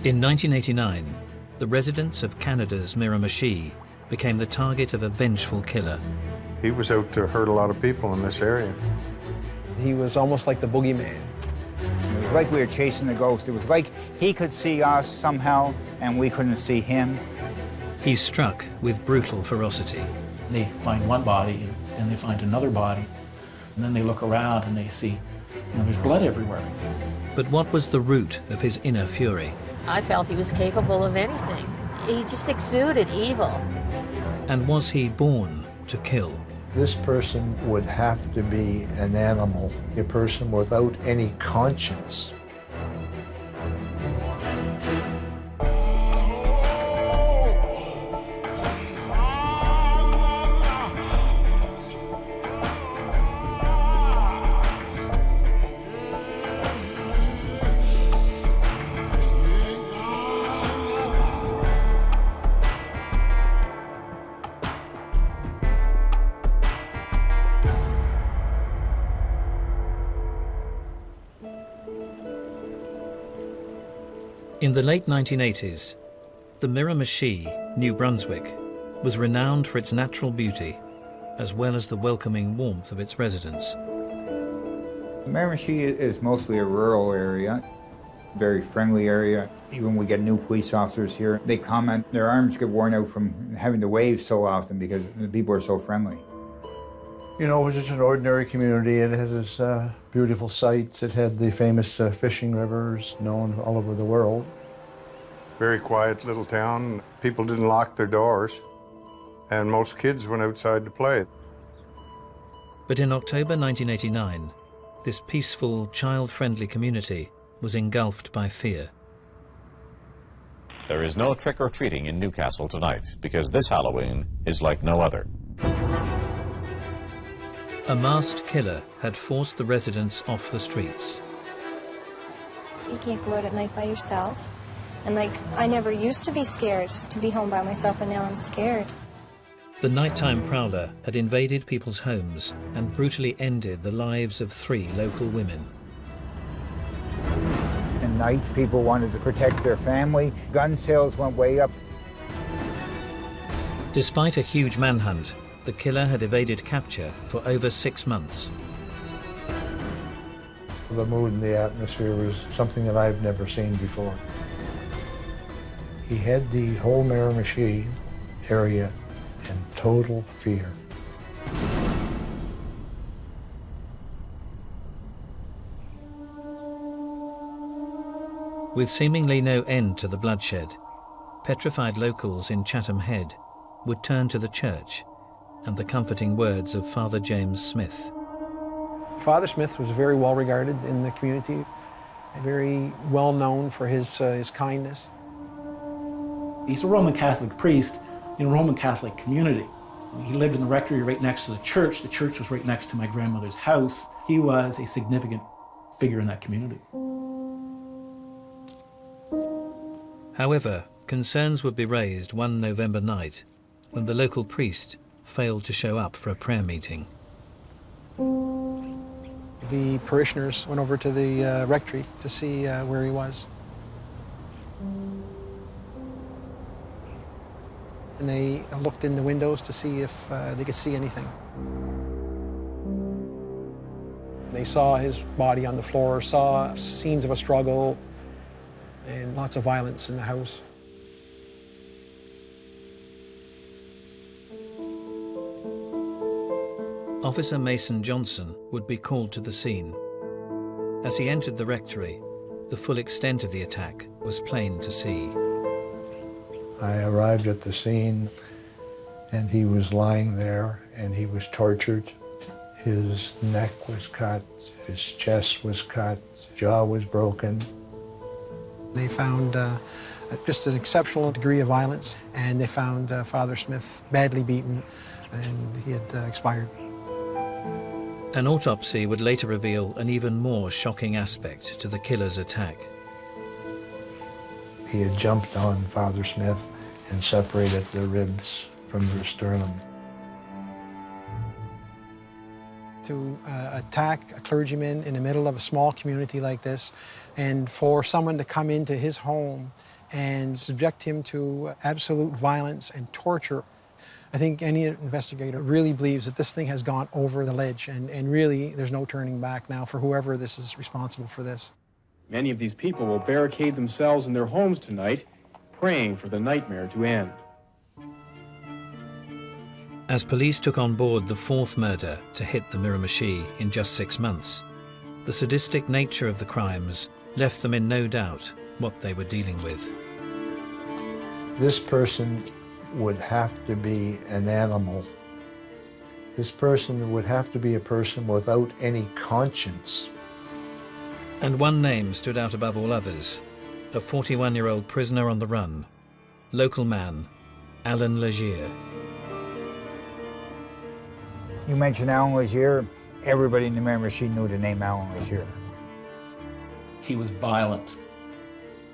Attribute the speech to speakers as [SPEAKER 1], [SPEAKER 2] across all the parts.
[SPEAKER 1] In 1989, the residents of Canada's Miramichi became the target of a vengeful killer.
[SPEAKER 2] He was out to hurt a lot of people in this area.
[SPEAKER 3] He was almost like the boogeyman.
[SPEAKER 4] It was like we were chasing a ghost. It was like he could see us somehow, and we couldn't see him.
[SPEAKER 1] He struck with brutal ferocity.
[SPEAKER 5] They find one body, and then they find another body, and then they look around and they see, there's blood everywhere.
[SPEAKER 1] But what was the root of his inner fury?
[SPEAKER 6] I felt he was capable of anything. He just exuded evil.
[SPEAKER 1] And was he born to kill?
[SPEAKER 7] This person would have to be an animal, a person without any conscience.
[SPEAKER 1] In the late 1980s, the Miramichi, New Brunswick, was renowned for its natural beauty, as well as the welcoming warmth of its residents.
[SPEAKER 4] Miramichi is mostly a rural area, very friendly area. Even when we get new police officers here, they comment their arms get worn out from having to wave so often because the people are so friendly.
[SPEAKER 7] You know, it was just an ordinary community. It had its beautiful sights. It had the famous fishing rivers known all over the world.
[SPEAKER 2] Very quiet little town. People didn't lock their doors, and most kids went outside to play.
[SPEAKER 1] But in October 1989, this peaceful, child-friendly community was engulfed by fear.
[SPEAKER 8] There is no trick-or-treating in Newcastle tonight because this Halloween is like no other.
[SPEAKER 1] A masked killer had forced the residents off the streets.
[SPEAKER 9] You can't go out at night by yourself. And I never used to be scared to be home by myself, and now I'm scared.
[SPEAKER 1] The nighttime prowler had invaded people's homes and brutally ended the lives of 3 local women.
[SPEAKER 4] At night, people wanted to protect their family. Gun sales went way up.
[SPEAKER 1] Despite a huge manhunt, the killer had evaded capture for over 6 months.
[SPEAKER 7] The mood and the atmosphere was something that I've never seen before. He had the whole Miramichi area in total fear.
[SPEAKER 1] With seemingly no end to the bloodshed, petrified locals in Chatham Head would turn to the church and the comforting words of Father James Smith.
[SPEAKER 3] Father Smith was very well regarded in the community, very well known for his kindness.
[SPEAKER 5] He's a Roman Catholic priest in a Roman Catholic community. He lived in the rectory right next to the church. The church was right next to my grandmother's house. He was a significant figure in that community.
[SPEAKER 1] However, concerns would be raised one November night when the local priest failed to show up for a prayer meeting.
[SPEAKER 3] The parishioners went over to the rectory to see where he was. And they looked in the windows to see if they could see anything. They saw his body on the floor, saw scenes of a struggle, and lots of violence in the house.
[SPEAKER 1] Officer Mason Johnson would be called to the scene. As he entered the rectory, the full extent of the attack was plain to see.
[SPEAKER 7] I arrived at the scene, and he was lying there, and he was tortured. His neck was cut, his chest was cut, his jaw was broken.
[SPEAKER 3] They found just an exceptional degree of violence, and they found Father Smith badly beaten, and he had expired.
[SPEAKER 1] An autopsy would later reveal an even more shocking aspect to the killer's attack.
[SPEAKER 7] He had jumped on Father Smith and separated the ribs from the sternum.
[SPEAKER 3] to attack a clergyman in the middle of a small community like this, and for someone to come into his home and subject him to absolute violence and torture. I think any investigator really believes that this thing has gone over the ledge, and really there's no turning back now for whoever this is responsible for this.
[SPEAKER 10] Many of these people will barricade themselves in their homes tonight, praying for the nightmare to end.
[SPEAKER 1] As police took on board the fourth murder to hit the Miramichi in just 6 months, the sadistic nature of the crimes left them in no doubt what they were dealing with.
[SPEAKER 7] This person would have to be an animal. This person would have to be a person without any conscience.
[SPEAKER 1] And one name stood out above all others, a 41-year-old prisoner on the run, local man, Allan Legere.
[SPEAKER 4] You mentioned Allan Legere, everybody in the Miramichi knew the name Allan Legere.
[SPEAKER 5] He was violent,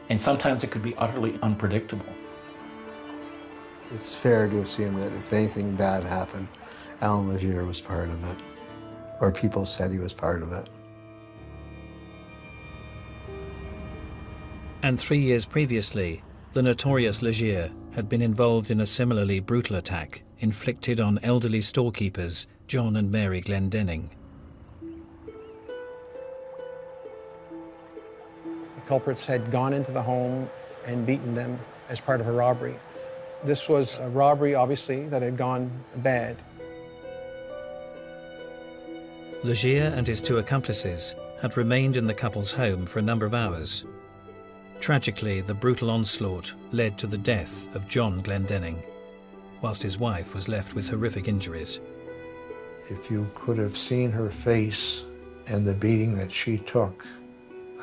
[SPEAKER 5] and sometimes it could be utterly unpredictable.
[SPEAKER 11] It's fair to assume that if anything bad happened, Allan Legere was part of it, or people said he was part of it.
[SPEAKER 1] And 3 years previously, the notorious Legere had been involved in a similarly brutal attack inflicted on elderly storekeepers John and Mary Glendenning.
[SPEAKER 3] The culprits had gone into the home and beaten them as part of a robbery. This was a robbery, obviously, that had gone bad.
[SPEAKER 1] Legere and his 2 accomplices had remained in the couple's home for a number of hours. Tragically, the brutal onslaught led to the death of John Glendenning, whilst his wife was left with horrific injuries.
[SPEAKER 7] If you could have seen her face and the beating that she took,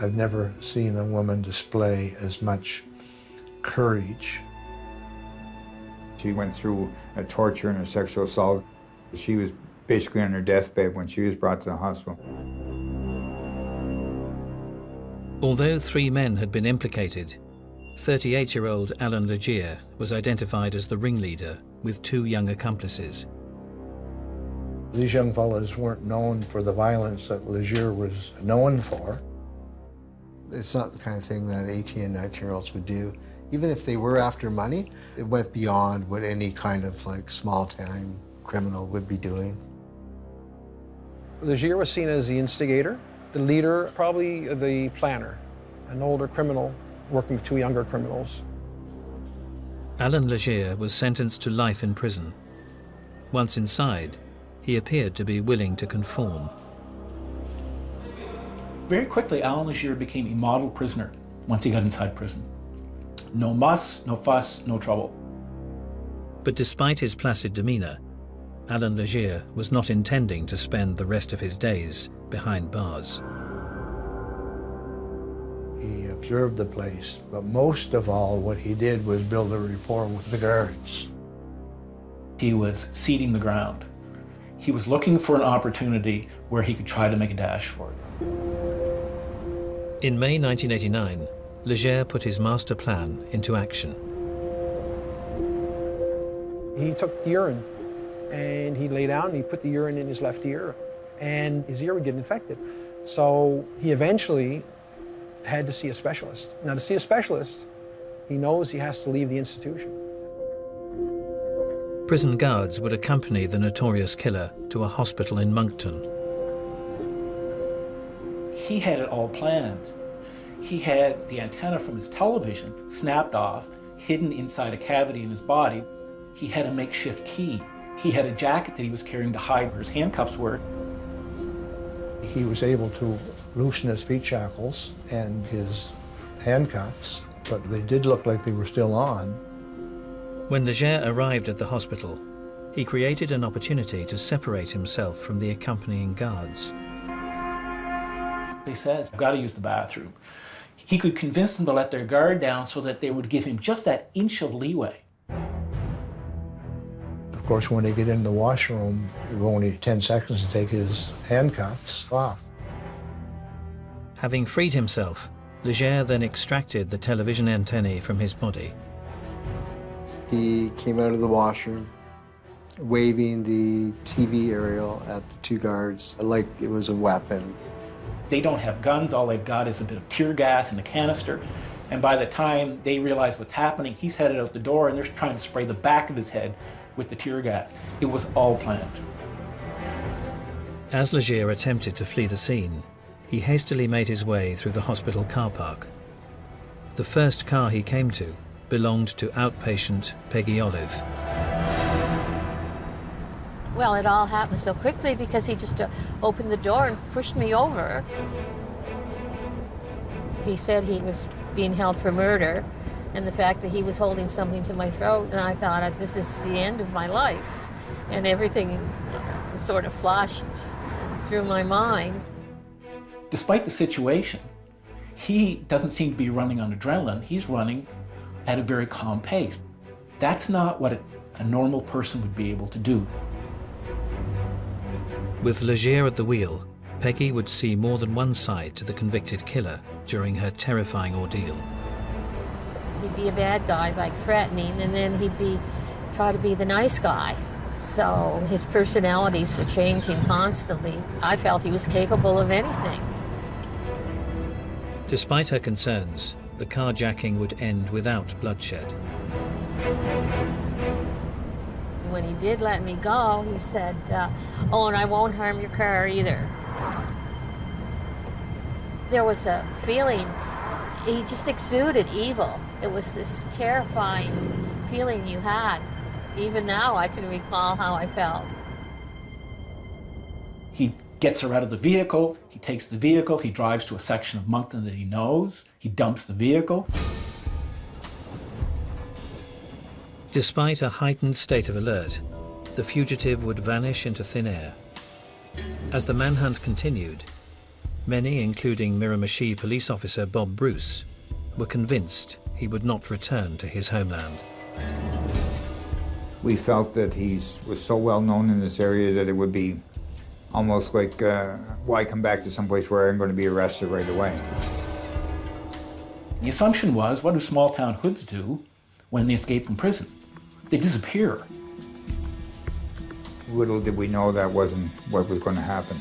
[SPEAKER 7] I've never seen a woman display as much courage.
[SPEAKER 4] She went through a torture and a sexual assault. She was basically on her deathbed when she was brought to the hospital.
[SPEAKER 1] Although 3 men had been implicated, 38-year-old Allan Legere was identified as the ringleader with 2 young accomplices.
[SPEAKER 7] These young fellows weren't known for the violence that Legere was known for.
[SPEAKER 11] It's not the kind of thing that 18 and 19-year-olds would do. Even if they were after money, it went beyond what any kind of small-time criminal would be doing.
[SPEAKER 3] Legere was seen as the instigator, the leader, probably the planner, an older criminal working with 2 younger criminals.
[SPEAKER 1] Allan Legere was sentenced to life in prison. Once inside, he appeared to be willing to conform.
[SPEAKER 5] Very quickly, Allan Legere became a model prisoner once he got inside prison. No muss, no fuss, no trouble.
[SPEAKER 1] But despite his placid demeanour, Allan Legere was not intending to spend the rest of his days behind bars.
[SPEAKER 7] He observed the place, but most of all, what he did was build a rapport with the guards.
[SPEAKER 5] He was seeding the ground. He was looking for an opportunity where he could try to make a dash for it.
[SPEAKER 1] In May 1989, Legere put his master plan into action.
[SPEAKER 3] He took urine and he lay down and he put the urine in his left ear, and his ear would get infected. So he eventually had to see a specialist. Now, to see a specialist, he knows he has to leave the institution.
[SPEAKER 1] Prison guards would accompany the notorious killer to a hospital in Moncton.
[SPEAKER 5] He had it all planned. He had the antenna from his television snapped off, hidden inside a cavity in his body. He had a makeshift key. He had a jacket that he was carrying to hide where his handcuffs were.
[SPEAKER 7] He was able to loosen his feet shackles and his handcuffs, but they did look like they were still on.
[SPEAKER 1] When Legere arrived at the hospital, he created an opportunity to separate himself from the accompanying guards.
[SPEAKER 5] He says, I've got to use the bathroom. He could convince them to let their guard down so that they would give him just that inch of leeway.
[SPEAKER 7] Of course, when they get in the washroom, it was only 10 seconds to take his handcuffs off.
[SPEAKER 1] Having freed himself, Legere then extracted the television antennae from his body.
[SPEAKER 11] He came out of the washroom, waving the TV aerial at the two guards like it was a weapon.
[SPEAKER 5] They don't have guns, all they've got is a bit of tear gas and a canister. And by the time they realize what's happening, he's headed out the door and they're trying to spray the back of his head with the tear gas. It was all planned.
[SPEAKER 1] As Legere attempted to flee the scene, he hastily made his way through the hospital car park. The first car he came to belonged to outpatient Peggy Olive.
[SPEAKER 6] Well, it all happened so quickly because he just opened the door and pushed me over. He said he was being held for murder, and the fact that he was holding something to my throat, and I thought, this is the end of my life. And everything sort of flashed through my mind.
[SPEAKER 5] Despite the situation, he doesn't seem to be running on adrenaline. He's running at a very calm pace. That's not what a normal person would be able to do.
[SPEAKER 1] With Legere at the wheel, Peggy would see more than one side to the convicted killer during her terrifying ordeal.
[SPEAKER 6] He'd be a bad guy, like threatening, and then he'd try to be the nice guy. So his personalities were changing constantly. I felt he was capable of anything.
[SPEAKER 1] Despite her concerns, the carjacking would end without bloodshed.
[SPEAKER 6] When he did let me go, he said, oh, and I won't harm your car either. There was a feeling, he just exuded evil. It was this terrifying feeling you had. Even now, I can recall how I felt.
[SPEAKER 5] He gets her out of the vehicle, he takes the vehicle, he drives to a section of Moncton that he knows, he dumps the vehicle.
[SPEAKER 1] Despite a heightened state of alert, the fugitive would vanish into thin air. As the manhunt continued, many, including Miramichi police officer Bob Bruce, were convinced he would not return to his homeland.
[SPEAKER 4] We felt that he was so well known in this area that it would be almost like, why come back to someplace where I'm going to be arrested right away?
[SPEAKER 5] The assumption was, what do small town hoods do when they escape from prison? They disappear.
[SPEAKER 4] Little did we know that wasn't what was going to happen.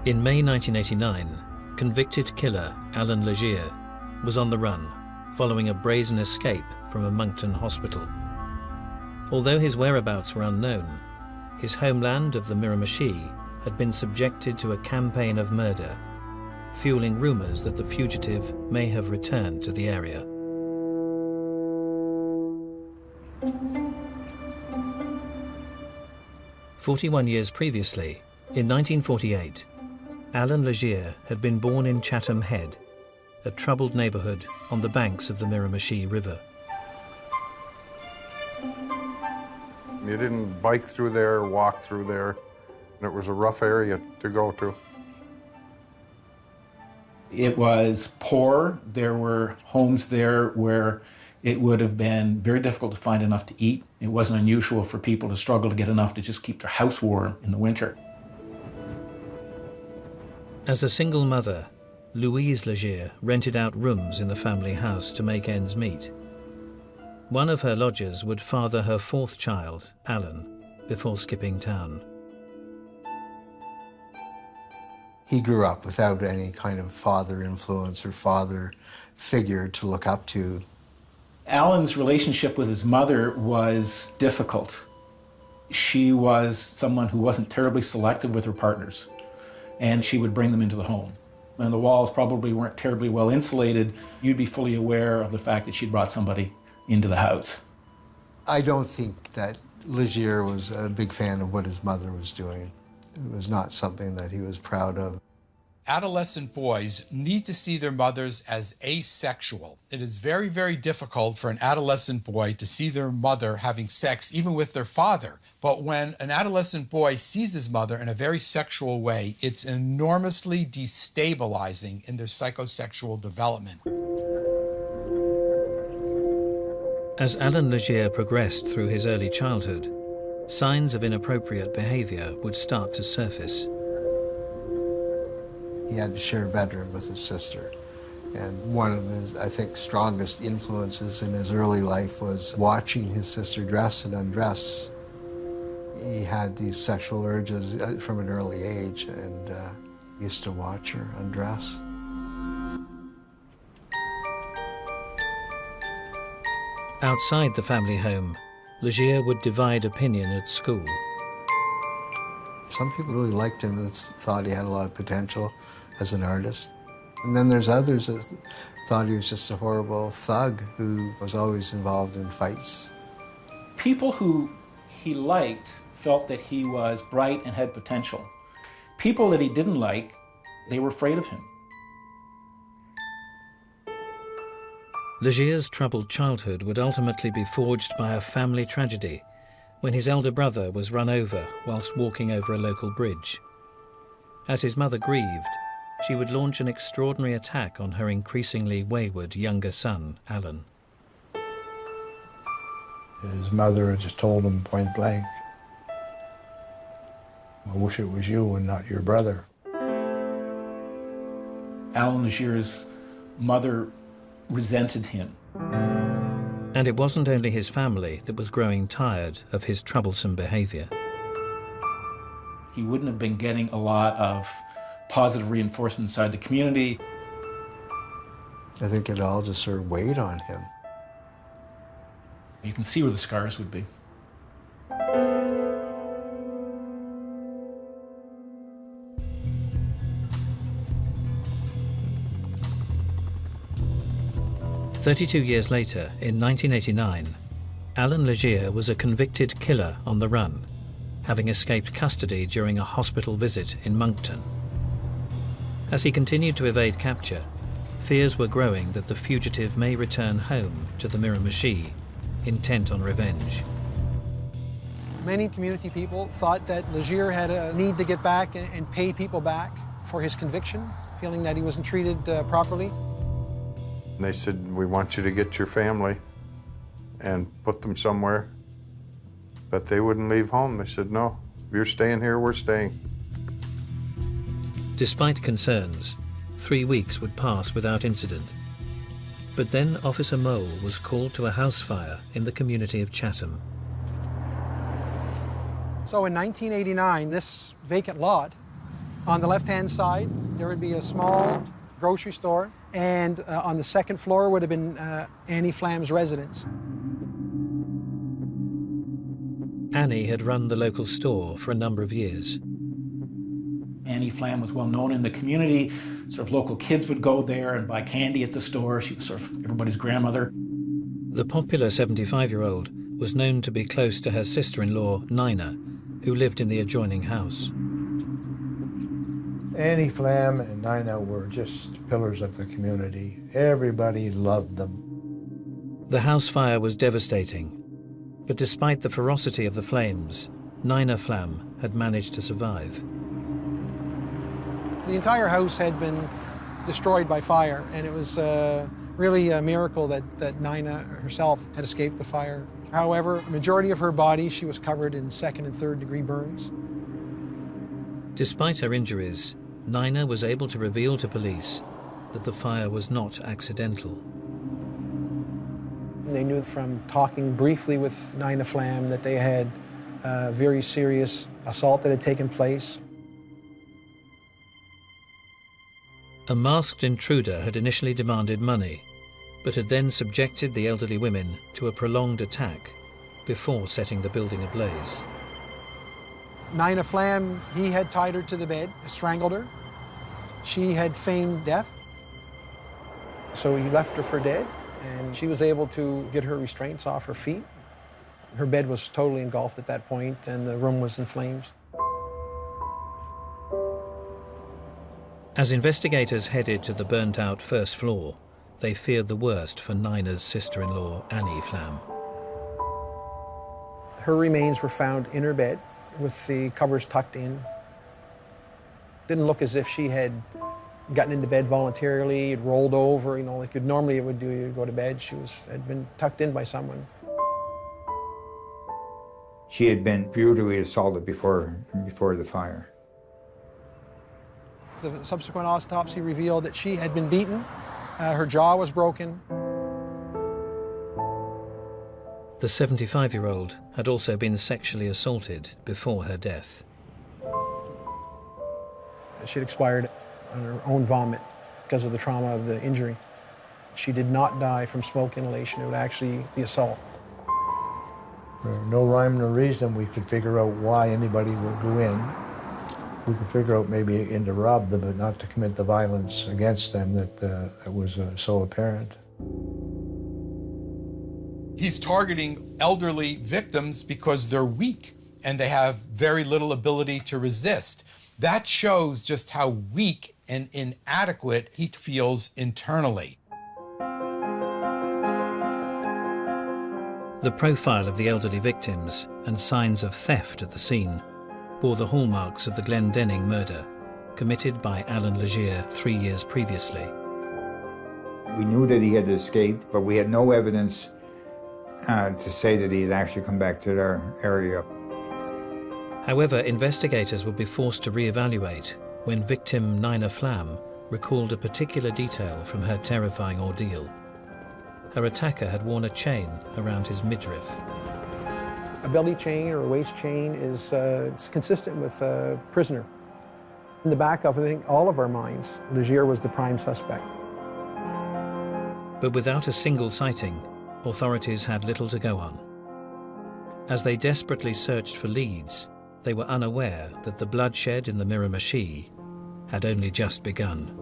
[SPEAKER 1] In May 1989, convicted killer Allan Legere was on the run following a brazen escape from a Moncton hospital. Although his whereabouts were unknown, his homeland of the Miramichi had been subjected to a campaign of murder, fueling rumours that the fugitive may have returned to the area. "41 years previously, in 1948, Allan Legere had been born in Chatham Head, a troubled neighbourhood on the banks of the Miramichi River.
[SPEAKER 2] You didn't bike through there, walk through there, and it was a rough area to go to.
[SPEAKER 5] It was poor. There were homes there where it would have been very difficult to find enough to eat. It wasn't unusual for people to struggle to get enough to just keep their house warm in the winter.
[SPEAKER 1] As a single mother, Louise Legere rented out rooms in the family house to make ends meet. One of her lodgers would father her fourth child, Allan, before skipping town.
[SPEAKER 11] He grew up without any kind of father influence or father figure to look up to.
[SPEAKER 5] Allan's relationship with his mother was difficult. She was someone who wasn't terribly selective with her partners, and she would bring them into the home. And the walls probably weren't terribly well insulated. You'd be fully aware of the fact that she'd brought somebody into the house.
[SPEAKER 11] I don't think that Legere was a big fan of what his mother was doing. It was not something that he was proud of.
[SPEAKER 12] Adolescent boys need to see their mothers as asexual. It is very, very difficult for an adolescent boy to see their mother having sex, even with their father. But when an adolescent boy sees his mother in a very sexual way, it's enormously destabilizing in their psychosexual development.
[SPEAKER 1] As Allan Legere progressed through his early childhood, signs of inappropriate behavior would start to surface.
[SPEAKER 11] He had to share a bedroom with his sister. And one of his, I think, strongest influences in his early life was watching his sister dress and undress. He had these sexual urges from an early age and used to watch her undress.
[SPEAKER 1] Outside the family home, Legere would divide opinion at school.
[SPEAKER 11] Some people really liked him and thought he had a lot of potential as an artist. And then there's others that thought he was just a horrible thug who was always involved in fights.
[SPEAKER 5] People who he liked felt that he was bright and had potential. People that he didn't like, they were afraid of him.
[SPEAKER 1] Legere's troubled childhood would ultimately be forged by a family tragedy when his elder brother was run over whilst walking over a local bridge. As his mother grieved, she would launch an extraordinary attack on her increasingly wayward younger son, Allan.
[SPEAKER 7] His mother had just told him point blank, "I wish it was you and not your brother."
[SPEAKER 5] Allan Legere's mother resented him.
[SPEAKER 1] And it wasn't only his family that was growing tired of his troublesome behavior.
[SPEAKER 5] He wouldn't have been getting a lot of positive reinforcement inside the community.
[SPEAKER 11] I think it all just sort of weighed on him.
[SPEAKER 5] You can see where the scars would be.
[SPEAKER 1] "32 years later, in 1989, Allan Legere was a convicted killer on the run, having escaped custody during a hospital visit in Moncton. As he continued to evade capture, fears were growing that the fugitive may return home to the Miramichi, intent on revenge.
[SPEAKER 3] Many community people thought that Legere had a need to get back and pay people back for his conviction, feeling that he wasn't treated properly.
[SPEAKER 2] And they said, "We want you to get your family and put them somewhere." But they wouldn't leave home. They said, "No, if you're staying here, we're staying."
[SPEAKER 1] Despite concerns, 3 weeks would pass without incident. But then Officer Mole was called to a house fire in the community of Chatham.
[SPEAKER 3] So in 1989, this vacant lot, on the left-hand side, there would be a small grocery store, and on the second floor would have been Annie Flam's residence.
[SPEAKER 1] Annie had run the local store for a number of years.
[SPEAKER 5] Annie Flam was well known in the community. Sort of local kids would go there and buy candy at the store. She was sort of everybody's grandmother.
[SPEAKER 1] The popular 75-year-old was known to be close to her sister-in-law, Nina, who lived in the adjoining house.
[SPEAKER 7] Annie Flam and Nina were just pillars of the community. Everybody loved them.
[SPEAKER 1] The house fire was devastating, but despite the ferocity of the flames, Nina Flam had managed to survive.
[SPEAKER 3] The entire house had been destroyed by fire, and it was really a miracle that Nina herself had escaped the fire. However, the majority of her body, she was covered in 2nd and 3rd degree burns.
[SPEAKER 1] Despite her injuries, Nina was able to reveal to police that the fire was not accidental.
[SPEAKER 3] They knew from talking briefly with Nina Flam that they had a very serious assault that had taken place.
[SPEAKER 1] A masked intruder had initially demanded money, but had then subjected the elderly women to a prolonged attack before setting the building ablaze.
[SPEAKER 3] Nina Flam, he had tied her to the bed, strangled her. She had feigned death. So he left her for dead, and she was able to get her restraints off her feet. Her bed was totally engulfed at that point, and the room was in flames.
[SPEAKER 1] As investigators headed to the burnt-out first floor, they feared the worst for Nina's sister-in-law, Annie Flam.
[SPEAKER 3] Her remains were found in her bed with the covers tucked in. Didn't look as if she had gotten into bed voluntarily, it rolled over, like normally it would do, you go to bed. Had been tucked in by someone.
[SPEAKER 4] She had been brutally assaulted before the fire.
[SPEAKER 3] The subsequent autopsy revealed that she had been beaten, her jaw was broken.
[SPEAKER 1] The 75-year-old had also been sexually assaulted before her death.
[SPEAKER 3] She had expired on her own vomit because of the trauma of the injury. She did not die from smoke inhalation, it would actually be assault.
[SPEAKER 7] For no rhyme nor reason, we could figure out why anybody would go in. We could figure out maybe in to rob them, but not to commit the violence against them that was so apparent.
[SPEAKER 12] He's targeting elderly victims because they're weak and they have very little ability to resist. That shows just how weak and inadequate he feels internally.
[SPEAKER 1] The profile of the elderly victims and signs of theft at the scene bore the hallmarks of the Glendenning murder, committed by Allan Legere 3 years previously.
[SPEAKER 4] We knew that he had escaped, but we had no evidence to say that he had actually come back to our area.
[SPEAKER 1] However, investigators would be forced to re-evaluate when victim Nina Flam recalled a particular detail from her terrifying ordeal. Her attacker had worn a chain around his midriff.
[SPEAKER 3] A belly chain or a waist chain is it's consistent with a prisoner. In the back of, I think, all of our minds, Legere was the prime suspect.
[SPEAKER 1] But without a single sighting, authorities had little to go on. As they desperately searched for leads, they were unaware that the bloodshed in the Miramichi had only just begun.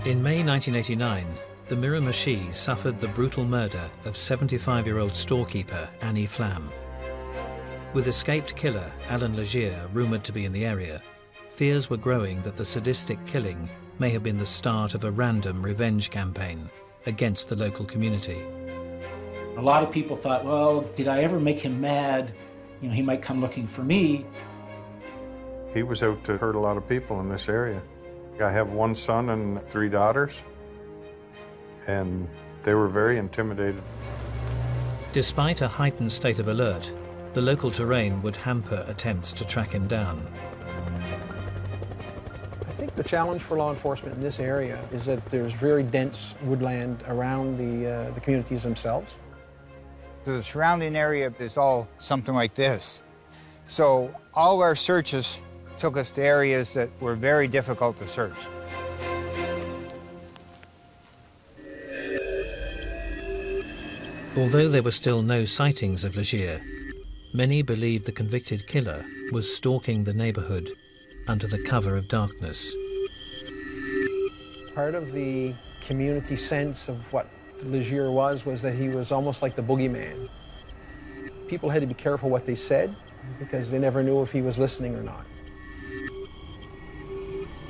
[SPEAKER 1] In May 1989, the Miramichi suffered the brutal murder of 75-year-old storekeeper Annie Flam. With escaped killer Allan Legere rumoured to be in the area, fears were growing that the sadistic killing may have been the start of a random revenge campaign against the local community.
[SPEAKER 5] A lot of people thought, well, did I ever make him mad? You know, he might come looking for me.
[SPEAKER 2] He was out to hurt a lot of people in this area. I have one son and 3 daughters, and they were very intimidated.
[SPEAKER 1] Despite a heightened state of alert, the local terrain would hamper attempts to track him down.
[SPEAKER 3] I think the challenge for law enforcement in this area is that there's very dense woodland around the communities themselves.
[SPEAKER 4] The surrounding area is all something like this. So all our searches took us to areas that were very difficult to search.
[SPEAKER 1] Although there were still no sightings of Legere, many believed the convicted killer was stalking the neighbourhood under the cover of darkness.
[SPEAKER 3] Part of the community sense of what Legere was that he was almost like the boogeyman. People had to be careful what they said because they never knew if he was listening or not.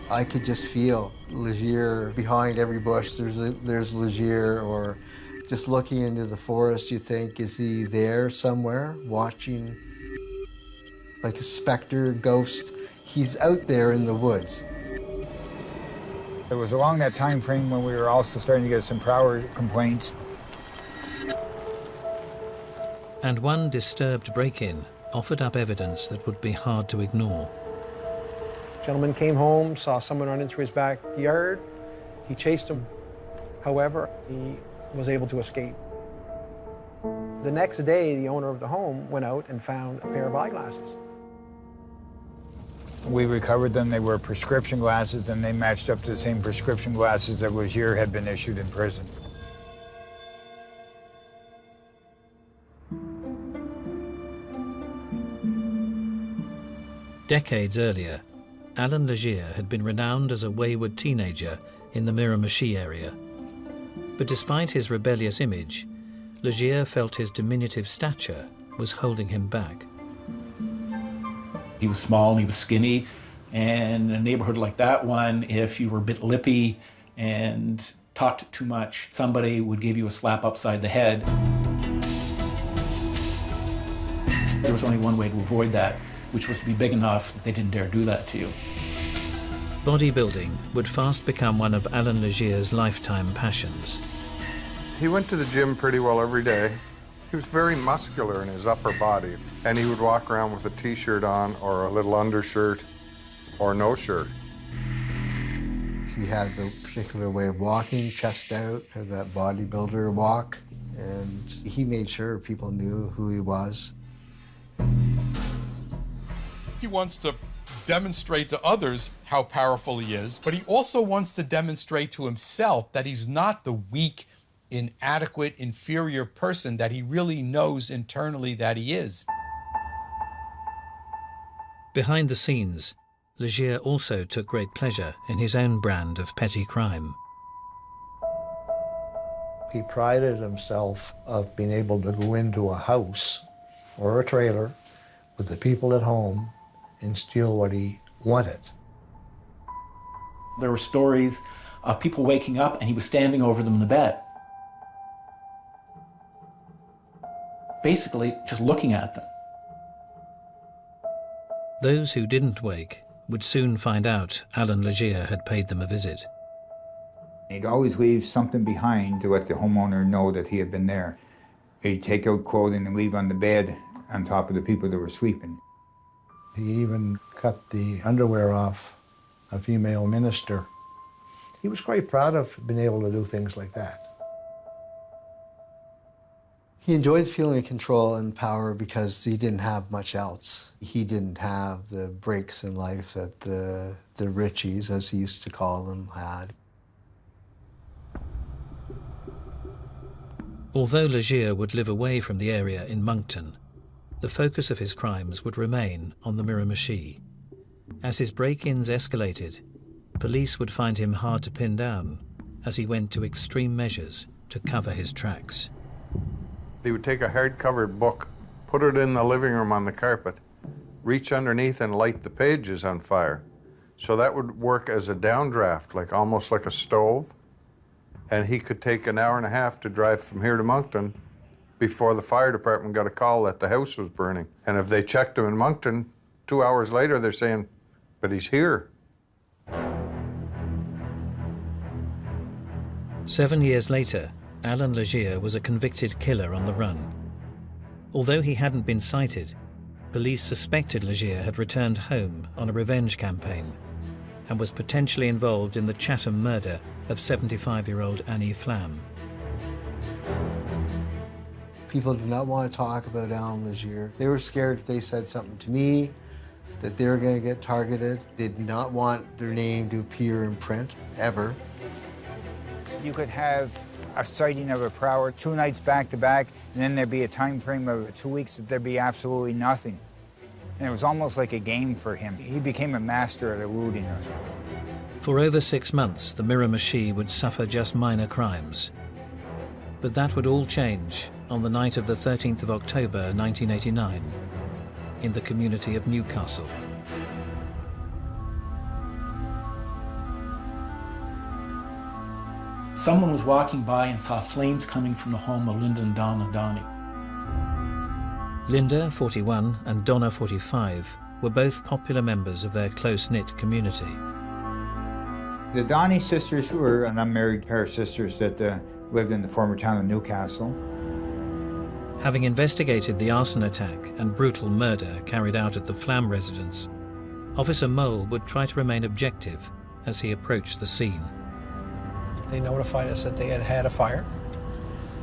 [SPEAKER 11] I could just feel Legere behind every bush. There's Legere, or just looking into the forest, you think, is he there somewhere watching like a specter, ghost? He's out there in the woods.
[SPEAKER 4] It was along that time frame when we were also starting to get some prowler complaints.
[SPEAKER 1] And one disturbed break-in offered up evidence that would be hard to ignore.
[SPEAKER 3] Gentleman came home, saw someone running through his backyard. He chased him. However, he was able to escape. The next day, the owner of the home went out and found a pair of eyeglasses.
[SPEAKER 4] We recovered them. They were prescription glasses, and they matched up to the same prescription glasses that Legere had been issued in prison.
[SPEAKER 1] Decades earlier, Allan Legere had been renowned as a wayward teenager in the Miramichi area. But despite his rebellious image, Legere felt his diminutive stature was holding him back.
[SPEAKER 5] He was small and he was skinny, and in a neighborhood like that one, if you were a bit lippy and talked too much, somebody would give you a slap upside the head. There was only one way to avoid that, which was to be big enough that they didn't dare do that to you.
[SPEAKER 1] Bodybuilding would fast become one of Allan Legere's lifetime passions.
[SPEAKER 2] He went to the gym pretty well every day. He was very muscular in his upper body, and he would walk around with a t-shirt on or a little undershirt or no shirt.
[SPEAKER 11] He had the particular way of walking, chest out, had that bodybuilder walk, and he made sure people knew who he was.
[SPEAKER 12] He wants to demonstrate to others how powerful he is, but he also wants to demonstrate to himself that he's not the weak, inadequate, inferior person that he really knows internally that he is.
[SPEAKER 1] Behind the scenes, Legere also took great pleasure in his own brand of petty crime.
[SPEAKER 7] He prided himself of being able to go into a house or a trailer with the people at home and steal what he wanted.
[SPEAKER 5] There were stories of people waking up and he was standing over them in the bed, basically just looking at them.
[SPEAKER 1] Those who didn't wake would soon find out Allan Legere had paid them a visit.
[SPEAKER 4] He'd always leave something behind to let the homeowner know that he had been there. He'd take out clothing and leave on the bed on top of the people that were sleeping.
[SPEAKER 7] He even cut the underwear off a female minister. He was quite proud of being able to do things like that.
[SPEAKER 11] He enjoyed feeling control and power because he didn't have much else. He didn't have the breaks in life that the Richies, as he used to call them, had.
[SPEAKER 1] Although Legere would live away from the area in Moncton, the focus of his crimes would remain on the Miramichi. As his break-ins escalated, police would find him hard to pin down as he went to extreme measures to cover his tracks.
[SPEAKER 2] He would take a hard-covered book, put it in the living room on the carpet, reach underneath and light the pages on fire. So that would work as a downdraft, almost like a stove. And he could take an hour and a half to drive from here to Moncton before the fire department got a call that the house was burning. And if they checked him in Moncton, 2 hours later, they're saying, but he's here.
[SPEAKER 1] 7 years later, Allan Legere was a convicted killer on the run. Although he hadn't been cited, police suspected Legere had returned home on a revenge campaign and was potentially involved in the Chatham murder of 75-year-old Annie Flam.
[SPEAKER 11] People did not want to talk about Allan Legere. They were scared if they said something to me that they were going to get targeted. They did not want their name to appear in print, ever.
[SPEAKER 4] You could have a sighting of a prowler 2 nights back to back, and then there'd be a time frame of 2 weeks that there'd be absolutely nothing. And it was almost like a game for him. He became a master at eluding us.
[SPEAKER 1] For over 6 months, the Miramichi would suffer just minor crimes. But that would all change on the night of the 13th of October 1989 in the community of Newcastle.
[SPEAKER 5] Someone was walking by and saw flames coming from the home of Linda and Donna Donnie.
[SPEAKER 1] Linda, 41, and Donna, 45, were both popular members of their close-knit community.
[SPEAKER 4] The Donnie sisters were an unmarried pair of sisters that lived in the former town of Newcastle.
[SPEAKER 1] Having investigated the arson attack and brutal murder carried out at the Flam residence, Officer Mole would try to remain objective as he approached the scene.
[SPEAKER 3] They notified us that they had had a fire,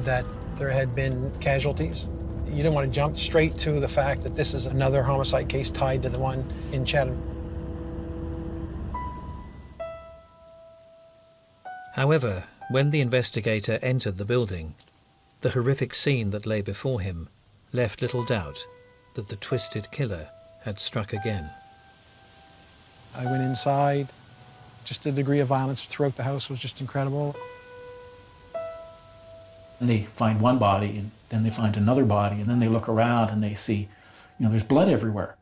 [SPEAKER 3] that there had been casualties. You didn't want to jump straight to the fact that this is another homicide case tied to the one in Chatham.
[SPEAKER 1] However, when the investigator entered the building, the horrific scene that lay before him left little doubt that the twisted killer had struck again.
[SPEAKER 3] I went inside. Just the degree of violence throughout the house was just incredible.
[SPEAKER 5] And they find one body, and then they find another body, and then they look around and they see, there's blood everywhere.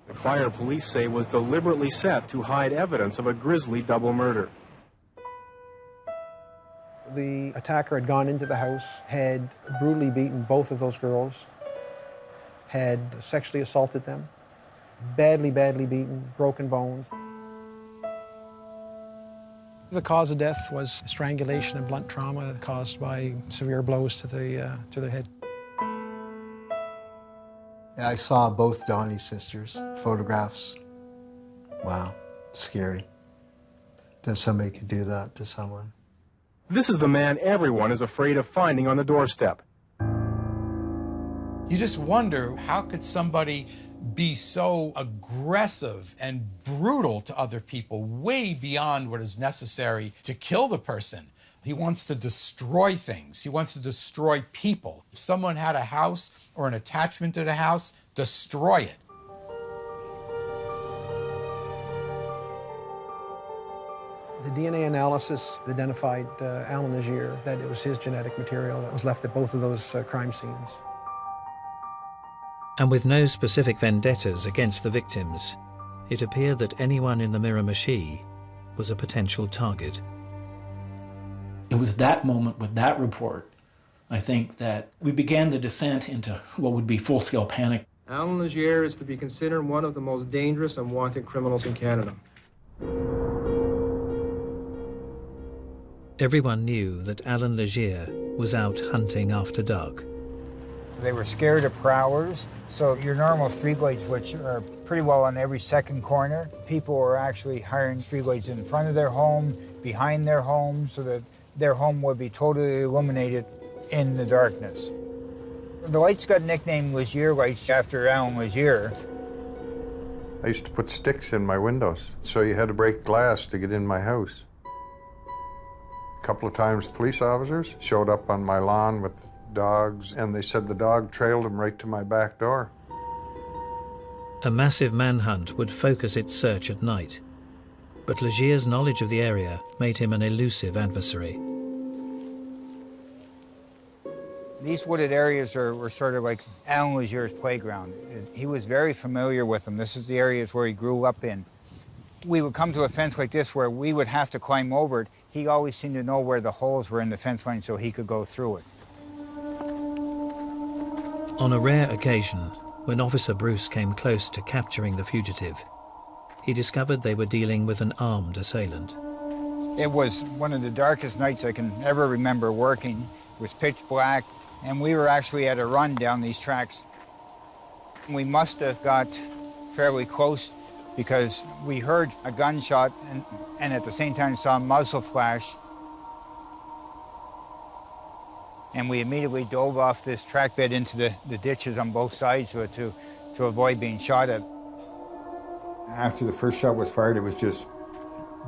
[SPEAKER 10] The fire, police say, was deliberately set to hide evidence of a grisly double murder.
[SPEAKER 3] The attacker had gone into the house, had brutally beaten both of those girls, had sexually assaulted them, badly, badly beaten, broken bones. The cause of death was strangulation and blunt trauma caused by severe blows to their head.
[SPEAKER 11] I saw both Donnie's sisters, photographs. Wow, scary that somebody could do that to someone.
[SPEAKER 10] This is the man everyone is afraid of finding on the doorstep.
[SPEAKER 12] You just wonder, how could somebody be so aggressive and brutal to other people, way beyond what is necessary to kill the person? He wants to destroy things. He wants to destroy people. If someone had a house or an attachment to the house, destroy it.
[SPEAKER 3] The DNA analysis identified Allan Legere, that it was his genetic material that was left at both of those crime scenes.
[SPEAKER 1] And with no specific vendettas against the victims, it appeared that anyone in the Miramichi was a potential target.
[SPEAKER 5] It was that moment with that report, I think, that we began the descent into what would be full-scale panic.
[SPEAKER 13] Allan Legere is to be considered one of the most dangerous and wanted criminals in Canada.
[SPEAKER 1] Everyone knew that Allan Legere was out hunting after dark.
[SPEAKER 4] They were scared of prowlers, so your normal streetlights, which are pretty well on every second corner, people were actually hiring streetlights in front of their home, behind their home, so that their home would be totally illuminated in the darkness. The lights got nicknamed Legere lights after Allan Legere.
[SPEAKER 2] I used to put sticks in my windows, so you had to break glass to get in my house. A couple of times police officers showed up on my lawn with dogs, and they said the dog trailed them right to my back door.
[SPEAKER 1] A massive manhunt would focus its search at night, but Legere's knowledge of the area made him an elusive adversary.
[SPEAKER 4] These wooded areas were sort of like Allan Legere's playground. He was very familiar with them. This is the areas where he grew up in. We would come to a fence like this where we would have to climb over it. He always seemed to know where the holes were in the fence line so he could go through it.
[SPEAKER 1] On a rare occasion, when Officer Bruce came close to capturing the fugitive, he discovered they were dealing with an armed assailant.
[SPEAKER 4] It was one of the darkest nights I can ever remember working. It was pitch black, and we were actually at a run down these tracks. We must have got fairly close because we heard a gunshot and at the same time saw a muzzle flash. And we immediately dove off this track bed into the ditches on both sides to avoid being shot at. After the first shot was fired, it was just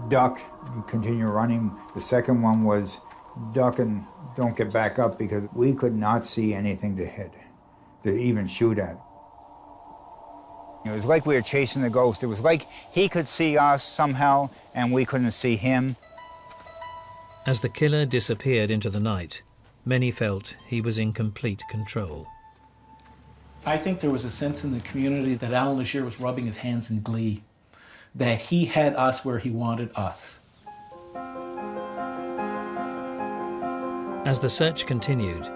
[SPEAKER 4] duck and continue running. The second one was duck and don't get back up because we could not see anything to hit, to even shoot at. It was like we were chasing a ghost. It was like he could see us somehow and we couldn't see him.
[SPEAKER 1] As the killer disappeared into the night, many felt he was in complete control.
[SPEAKER 5] I think there was a sense in the community that Allan Legere was rubbing his hands in glee, that he had us where he wanted us.
[SPEAKER 1] As the search continued,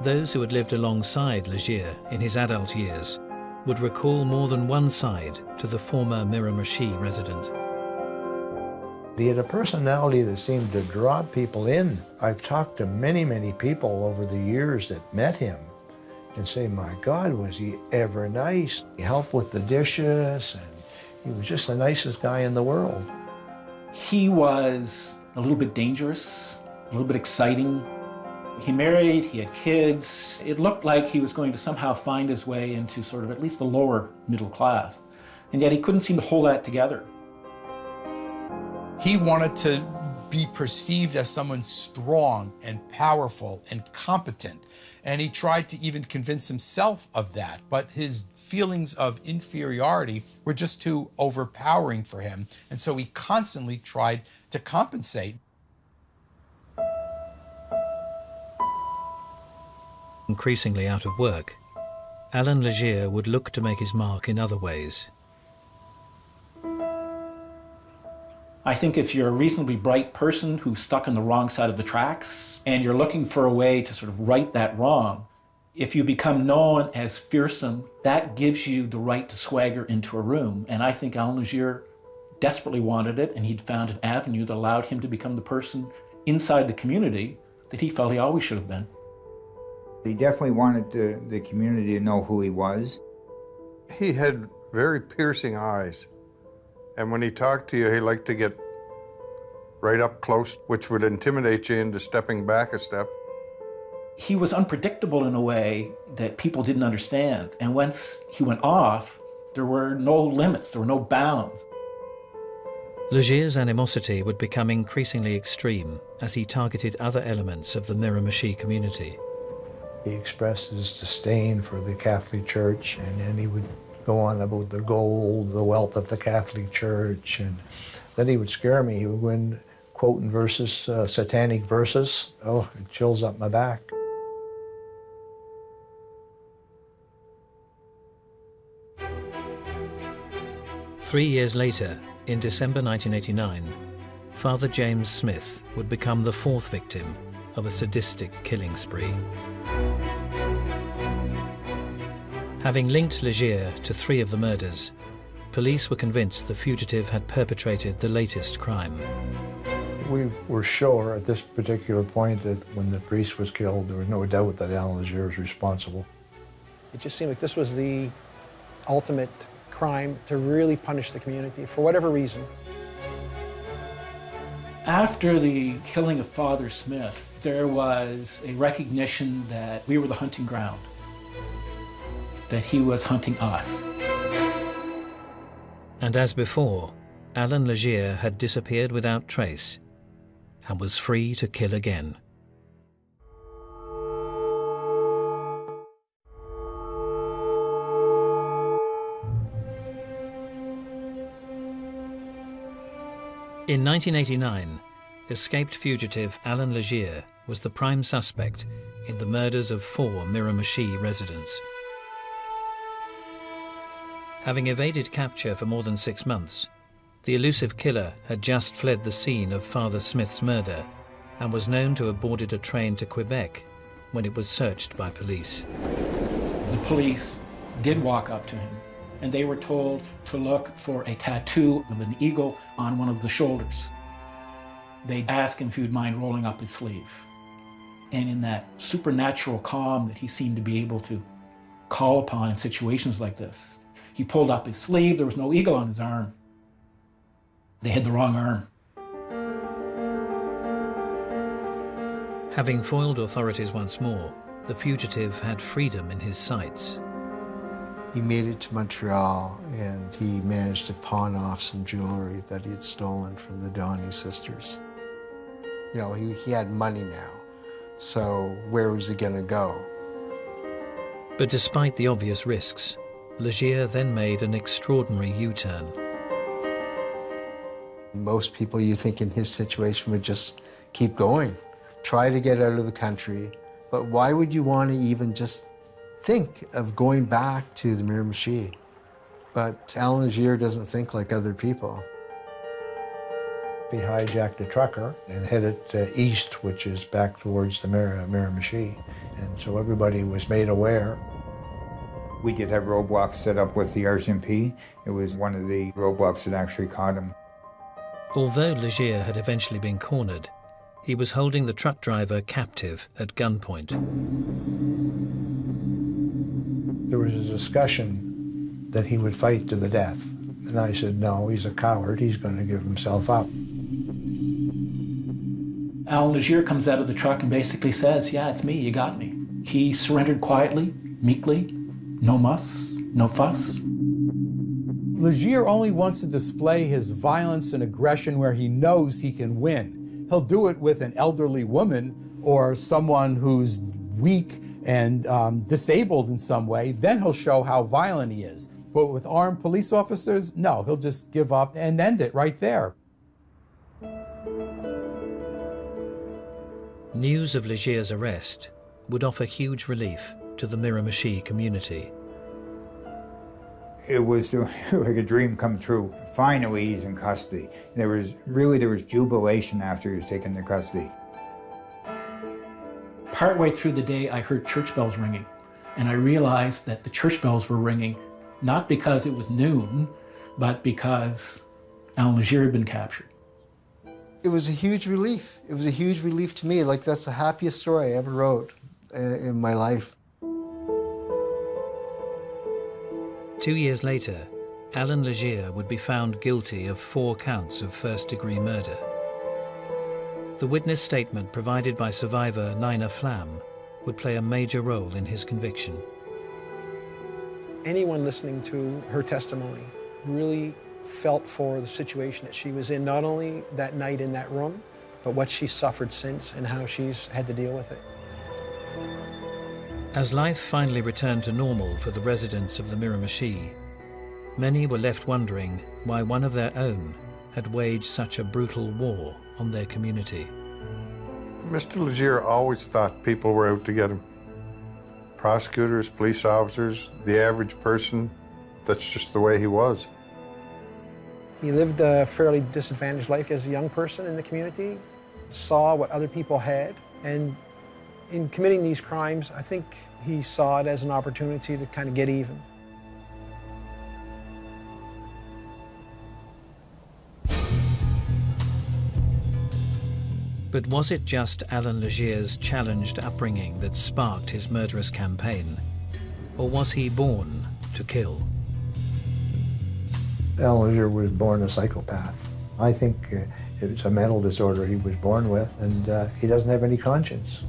[SPEAKER 1] those who had lived alongside Legere in his adult years would recall more than one side to the former Miramichi resident.
[SPEAKER 7] He had a personality that seemed to draw people in. I've talked to many, many people over the years that met him and say, my God, was he ever nice. He helped with the dishes, and he was just the nicest guy in the world.
[SPEAKER 5] He was a little bit dangerous, a little bit exciting. He married, he had kids. It looked like he was going to somehow find his way into sort of at least the lower middle class. And yet he couldn't seem to hold that together.
[SPEAKER 12] He wanted to be perceived as someone strong and powerful and competent. And he tried to even convince himself of that. But his feelings of inferiority were just too overpowering for him. And so he constantly tried to compensate.
[SPEAKER 1] Increasingly out of work, Allan Legere would look to make his mark in other ways.
[SPEAKER 5] I think if you're a reasonably bright person who's stuck on the wrong side of the tracks and you're looking for a way to sort of right that wrong, If you become known as fearsome, that gives you the right to swagger into a room. And I think Allan Legere desperately wanted it, and he'd found an avenue that allowed him to become the person inside the community that he felt he always should have been.
[SPEAKER 4] He definitely wanted the community to know who he was.
[SPEAKER 2] He had very piercing eyes. And when he talked to you, he liked to get right up close, which would intimidate you into stepping back a step.
[SPEAKER 5] He was unpredictable in a way that people didn't understand. And once he went off, there were no limits, there were no bounds.
[SPEAKER 1] Legere's animosity would become increasingly extreme as he targeted other elements of the Miramichi community.
[SPEAKER 7] He expressed his disdain for the Catholic Church, and then he would go on about the gold, the wealth of the Catholic Church, and then he would scare me. He would go in quoting verses, satanic verses. Oh, it chills up my back.
[SPEAKER 1] Three years later, in December 1989, Father James Smith would become the fourth victim of a sadistic killing spree. Having linked Legere to 3 of the murders, police were convinced the fugitive had perpetrated the latest crime.
[SPEAKER 7] We were sure at this particular point that when the priest was killed, there was no doubt that Allan Legere was responsible.
[SPEAKER 3] It just seemed like this was the ultimate crime to really punish the community for whatever reason.
[SPEAKER 5] After the killing of Father Smith, there was a recognition that we were the hunting ground, that he was hunting us.
[SPEAKER 1] And as before, Allan Legere had disappeared without trace and was free to kill again. In 1989, escaped fugitive Allan Legere was the prime suspect in the murders of 4 Miramichi residents. Having evaded capture for more than 6 months, the elusive killer had just fled the scene of Father Smith's murder and was known to have boarded a train to Quebec when it was searched by police.
[SPEAKER 5] The police did walk up to him, and they were told to look for a tattoo of an eagle on one of the shoulders. They asked him if he would mind rolling up his sleeve. And in that supernatural calm that he seemed to be able to call upon in situations like this, he pulled up his sleeve. There was no eagle on his arm. They had the wrong arm.
[SPEAKER 1] Having foiled authorities once more, the fugitive had freedom in his sights.
[SPEAKER 11] He made it to Montreal, and he managed to pawn off some jewelry that he had stolen from the Donny sisters. You know, he had money now, so where was he going to go?
[SPEAKER 1] But despite the obvious risks, Legere then made an extraordinary U-turn.
[SPEAKER 11] Most people, you think, in his situation would just keep going, try to get out of the country, but why would you want to even just think of going back to the Miramichi? But Allan Legere doesn't think like other people.
[SPEAKER 7] He hijacked a trucker and headed east, which is back towards the Miramichi. And so everybody was made aware.
[SPEAKER 4] We did have roadblocks set up with the RCMP. It was one of the roadblocks that actually caught him.
[SPEAKER 1] Although Legere had eventually been cornered, he was holding the truck driver captive at gunpoint.
[SPEAKER 7] There was a discussion that he would fight to the death. And I said, no, he's a coward. He's going to give himself up.
[SPEAKER 5] Allan Legere comes out of the truck and basically says, yeah, it's me, you got me. He surrendered quietly, meekly, no muss, no fuss.
[SPEAKER 14] Legere only wants to display his violence and aggression where he knows he can win. He'll do it with an elderly woman or someone who's weak and disabled in some way. Then he'll show how violent he is. But with armed police officers, no, he'll just give up and end it right there.
[SPEAKER 1] News of Legere's arrest would offer huge relief to the Miramichi community.
[SPEAKER 4] It was like a dream come true. Finally, he's in custody. There was jubilation after he was taken into custody.
[SPEAKER 5] Partway through the day, I heard church bells ringing. And I realized that the church bells were ringing, not because it was noon, but because Allan Legere had been captured.
[SPEAKER 11] It was a huge relief. It was a huge relief to me. Like, that's the happiest story I ever wrote in my life.
[SPEAKER 1] 2 years later, Allan Legere would be found guilty of 4 counts of first-degree murder. The witness statement provided by survivor Nina Flam would play a major role in his conviction.
[SPEAKER 3] Anyone listening to her testimony really felt for the situation that she was in, not only that night in that room, but what she suffered since and how she's had to deal with it.
[SPEAKER 1] As life finally returned to normal for the residents of the Miramichi, many were left wondering why one of their own had waged such a brutal war on their community.
[SPEAKER 2] Mr. Legere always thought people were out to get him. Prosecutors, police officers, the average person, that's just the way he was.
[SPEAKER 3] He lived a fairly disadvantaged life as a young person in the community, saw what other people had, and in committing these crimes, I think he saw it as an opportunity to kind of get even.
[SPEAKER 1] But was it just Allan Legere's challenged upbringing that sparked his murderous campaign? Or was he born to kill?
[SPEAKER 7] Allan Legere was born a psychopath. I think it's a mental disorder he was born with, and he doesn't have any conscience.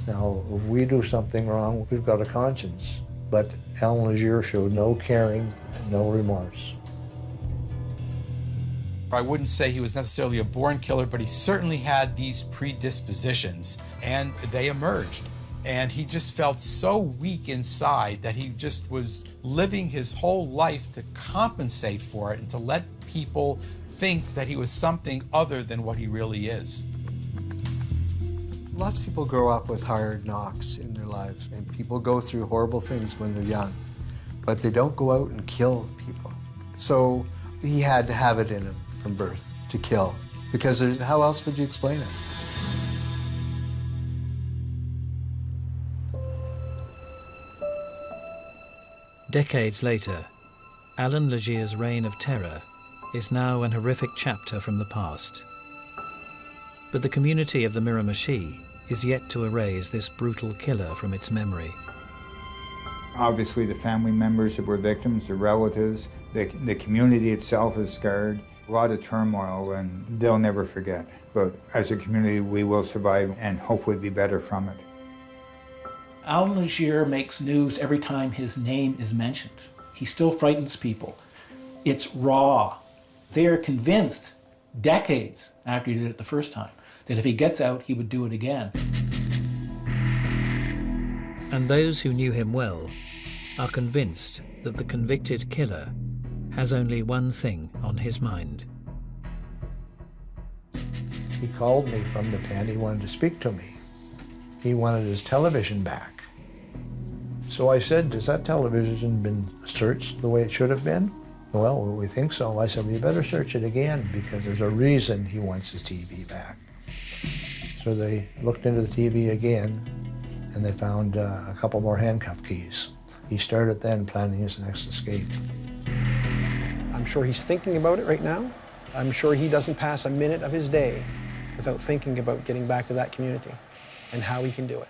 [SPEAKER 7] Now, if we do something wrong, we've got a conscience. But Allan Legere showed no caring and no remorse.
[SPEAKER 12] I wouldn't say he was necessarily a born killer, but he certainly had these predispositions, and they emerged. And he just felt so weak inside that he just was living his whole life to compensate for it and to let people think that he was something other than what he really is.
[SPEAKER 11] Lots of people grow up with hard knocks in their lives, and people go through horrible things when they're young, but they don't go out and kill people. So he had to have it in him from birth to kill, because how else would you explain it?
[SPEAKER 1] Decades later, Allan Legere's reign of terror is now an horrific chapter from the past. But the community of the Miramichi is yet to erase this brutal killer from its memory.
[SPEAKER 4] Obviously, the family members that were victims, the relatives, the community itself is scarred. A lot of turmoil, and they'll never forget. But as a community, we will survive and hopefully be better from it.
[SPEAKER 5] Allan Legere makes news every time his name is mentioned. He still frightens people. It's raw. They are convinced, decades after he did it the first time, that if he gets out, he would do it again.
[SPEAKER 1] And those who knew him well are convinced that the convicted killer has only one thing on his mind.
[SPEAKER 7] He called me from the pen. He wanted to speak to me. He wanted his television back. So I said, has that television been searched the way it should have been? Well, we think so. I said, well, you better search it again, because there's a reason he wants his TV back. So they looked into the TV again, and they found a couple more handcuff keys. He started then planning his next escape.
[SPEAKER 3] I'm sure he's thinking about it right now. I'm sure he doesn't pass a minute of his day without thinking about getting back to that community and how he can do it.